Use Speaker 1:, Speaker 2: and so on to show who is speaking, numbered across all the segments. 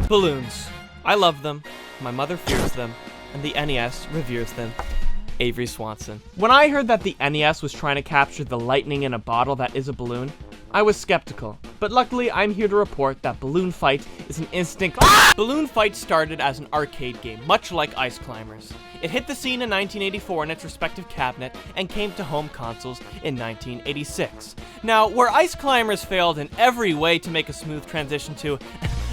Speaker 1: Balloons. I love them, my mother fears them, and the NES reveres them. Avery Swanson. When I heard that the NES was trying to capture the lightning in a bottle that is a balloon, I was skeptical, but luckily I'm here to report that Balloon Fight is an instant Balloon Fight started as an arcade game, much like Ice Climbers. It hit the scene in 1984 in its respective cabinet and came to home consoles in 1986. Now, where Ice Climbers failed in every way to make a smooth transition to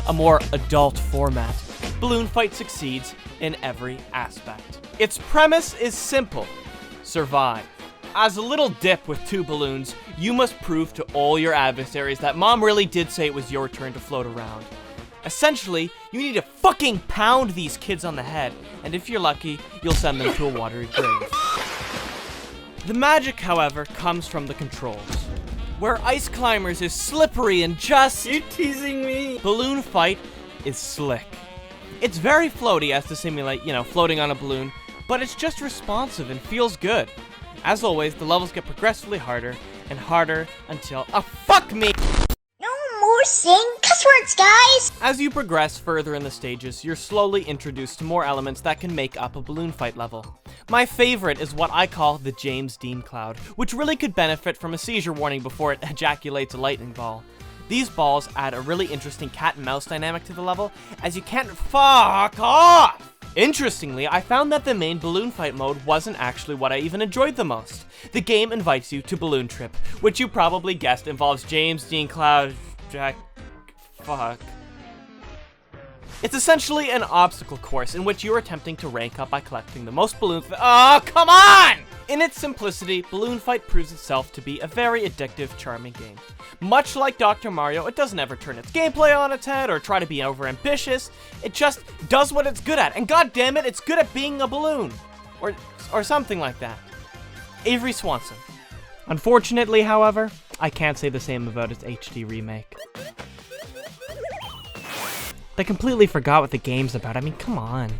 Speaker 1: a more adult format, Balloon Fight succeeds in every aspect. Its premise is simple: survive. As a little dip with 2 balloons, you must prove to all your adversaries that Mom really did say it was your turn to float around. Essentially, you need to fucking pound these kids on the head, and if you're lucky, you'll send them to a watery grave. The magic, however, comes from the controls. Where Ice Climbers is slippery and just...
Speaker 2: You're teasing me!
Speaker 1: Balloon Fight is slick. It's very floaty as to simulate, floating on a balloon, but it's just responsive and feels good. As always, the levels get progressively harder and harder until... fuck me!
Speaker 3: No more saying cuss words, guys!
Speaker 1: As you progress further in the stages, you're slowly introduced to more elements that can make up a Balloon Fight level. My favorite is what I call the James Dean Cloud, which really could benefit from a seizure warning before it ejaculates a lightning ball. These balls add a really interesting cat and mouse dynamic to the level, as you can't fuck off! Interestingly, I found that the main Balloon Fight mode wasn't actually what I even enjoyed the most. The game invites you to Balloon Trip, which you probably guessed involves James Dean Cloud... fuck. It's essentially an obstacle course in which you are attempting to rank up by collecting the most balloons. Oh, come on! In its simplicity, Balloon Fight proves itself to be a very addictive, charming game. Much like Dr. Mario, it doesn't ever turn its gameplay on its head or try to be overambitious. It just does what it's good at, and goddammit, it's good at being a balloon. Or something like that. Avery Swanson. Unfortunately, however, I can't say the same about its HD remake. They completely forgot what the game's about. I mean, come on.